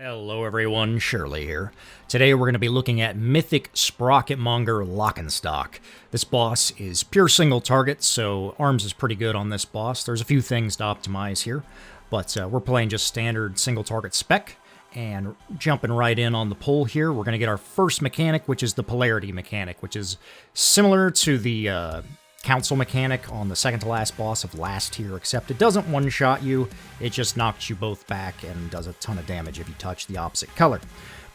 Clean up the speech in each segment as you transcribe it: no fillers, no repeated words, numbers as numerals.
Hello everyone, Shirley here. Today we're going to be looking at Mythic Sprocketmonger Lockenstock. This boss is pure single target, so arms is pretty good on this boss. There's a few things to optimize here, but we're playing just standard single target spec, and jumping right in on the pull here, we're going to get our first mechanic, which is the polarity mechanic, which is similar to the council mechanic on the second to last boss of last tier, except it doesn't one-shot you, it just knocks you both back and does a ton of damage if you touch the opposite color.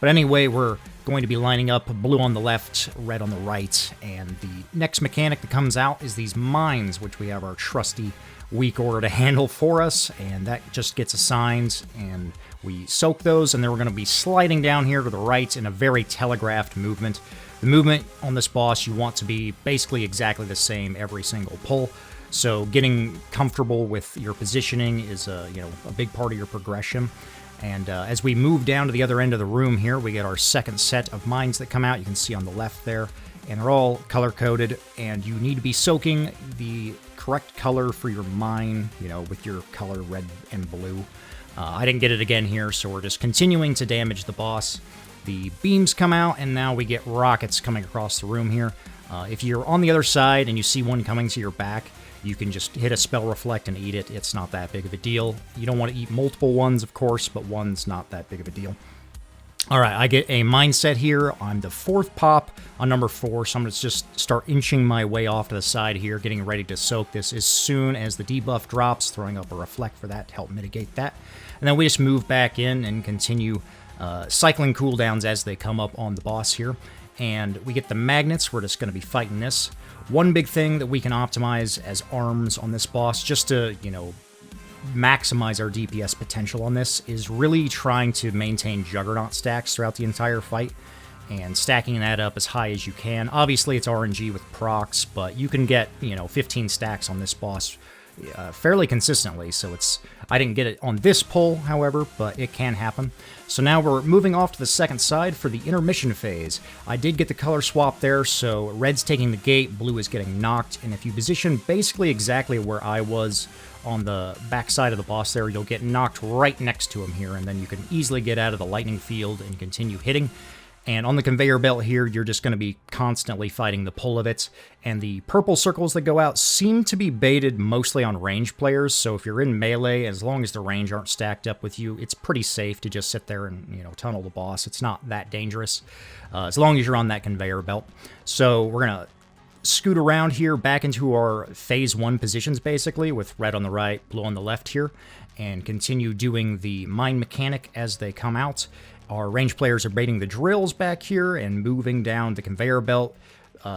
But anyway, we're going to be lining up blue on the left, red on the right, and the next mechanic that comes out is these mines, which we have our trusty weak order to handle for us, and that just gets assigned, and we soak those, and then we're going to be sliding down here to the right in a very telegraphed movement. The movement on this boss you want to be basically exactly the same every single pull, so getting comfortable with your positioning is a big part of your progression. And as we move down to the other end of the room here, we get our second set of mines that come out. You can see on the left there, and they're all color-coded, and you need to be soaking the correct color for your mine, with your color red and blue. I didn't get it again here, so we're just continuing to damage the boss. The beams come out, and now we get rockets coming across the room here. If you're on the other side and you see one coming to your back, you can just hit a spell reflect and eat it. It's not that big of a deal. You don't want to eat multiple ones, of course, but one's not that big of a deal. Alright, I get a mindset here. I'm the fourth pop on number 4, so I'm going to just start inching my way off to the side here, getting ready to soak this as soon as the debuff drops, throwing up a reflect for that to help mitigate that. And then we just move back in and continue cycling cooldowns as they come up on the boss here. And we get the magnets. We're just going to be fighting this. One big thing that we can optimize as arms on this boss, just to, maximize our DPS potential on this, is really trying to maintain Juggernaut stacks throughout the entire fight, and stacking that up as high as you can. Obviously, it's RNG with procs, but you can get, 15 stacks on this boss fairly consistently, so I didn't get it on this pull, however, but it can happen. So now we're moving off to the second side for the intermission phase. I did get the color swap there, so red's taking the gate, blue is getting knocked, and if you position basically exactly where I was on the back side of the boss there, you'll get knocked right next to him here, and then you can easily get out of the lightning field and continue hitting. And on the conveyor belt here, you're just going to be constantly fighting the pull of it. And the purple circles that go out seem to be baited mostly on range players. So if you're in melee, as long as the range aren't stacked up with you, it's pretty safe to just sit there and, tunnel the boss. It's not that dangerous, as long as you're on that conveyor belt. So we're going to scoot around here back into our phase 1 positions, basically, with red on the right, blue on the left here, and continue doing the mine mechanic as they come out. Our range players are baiting the drills back here and moving down the conveyor belt.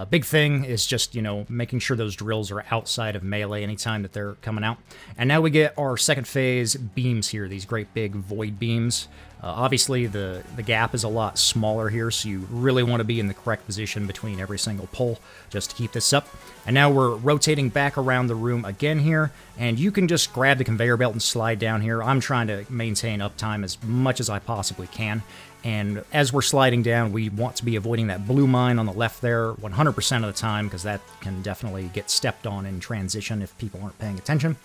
Big thing is just, making sure those drills are outside of melee anytime that they're coming out. And now we get our second phase beams here, these great big void beams. Obviously, the gap is a lot smaller here, so you really want to be in the correct position between every single pull just to keep this up. And now we're rotating back around the room again here, and you can just grab the conveyor belt and slide down here. I'm trying to maintain uptime as much as I possibly can. And as we're sliding down, we want to be avoiding that blue mine on the left there 100% of the time, because that can definitely get stepped on in transition if people aren't paying attention.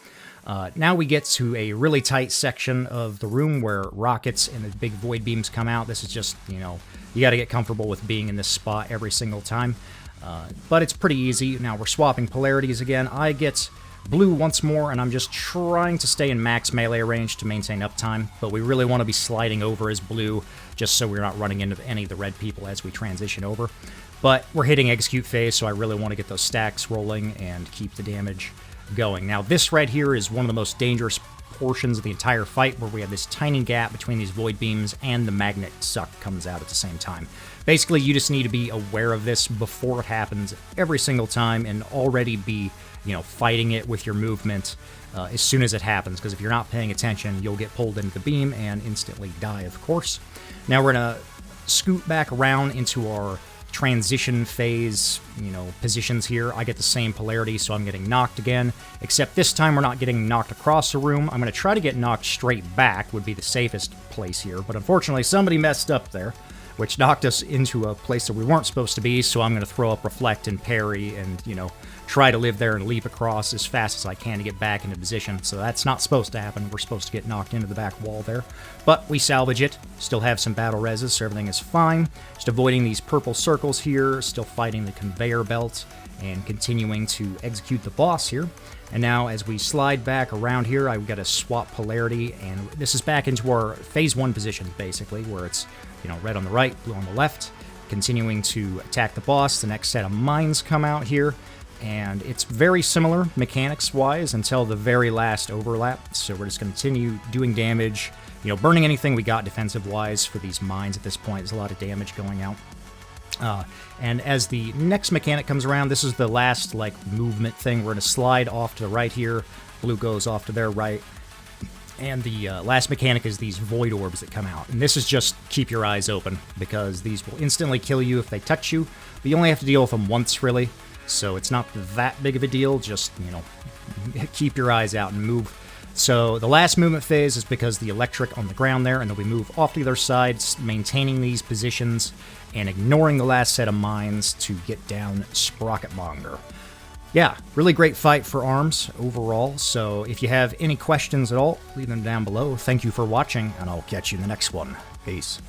Now we get to a really tight section of the room where rockets and the big void beams come out. This is just, you got to get comfortable with being in this spot every single time. But it's pretty easy. Now we're swapping polarities again. I get blue once more, and I'm just trying to stay in max melee range to maintain uptime, but we really want to be sliding over as blue just so we're not running into any of the red people as we transition over. But we're hitting execute phase, so I really want to get those stacks rolling and keep the damage going. Now this right here is one of the most dangerous portions of the entire fight, where we have this tiny gap between these void beams and the magnet suck comes out at the same time. Basically, you just need to be aware of this before it happens every single time, and already be fighting it with your movement as soon as it happens, because if you're not paying attention, you'll get pulled into the beam and instantly die, of course. Now we're going to scoot back around into our transition phase, positions here. I get the same polarity, so I'm getting knocked again, except this time we're not getting knocked across the room. I'm going to try to get knocked straight back, would be the safest place here, but unfortunately somebody messed up there. which knocked us into a place that we weren't supposed to be, so I'm going to throw up Reflect and Parry and, you know, try to live there and leap across as fast as I can to get back into position. So that's not supposed to happen. We're supposed to get knocked into the back wall there. But we salvage it. Still have some battle reses, so everything is fine. Just avoiding these purple circles here. Still fighting the conveyor belt and continuing to execute the boss here. And now as we slide back around here, I've got to swap polarity, and this is back into our phase 1 positions, basically, where it's, you know, red on the right, blue on the left. Continuing to attack the boss. The next set of mines come out here. And it's very similar mechanics-wise until the very last overlap. So we're just going to continue doing damage, you know, burning anything we got defensive-wise for these mines at this point. There's a lot of damage going out. And as the next mechanic comes around, this is the last, like, movement thing. We're going to slide off to the right here. Blue goes off to their right. And the last mechanic is these void orbs that come out. And this is just keep your eyes open, because these will instantly kill you if they touch you. But you only have to deal with them once, really. So it's not that big of a deal, just, you know, keep your eyes out and move. So the last movement phase is because the electric on the ground there, and then we move off to the other side, maintaining these positions and ignoring the last set of mines to get down Sprocketmonger. Yeah, really great fight for Arms overall, so if you have any questions at all, leave them down below. Thank you for watching, and I'll catch you in the next one. Peace.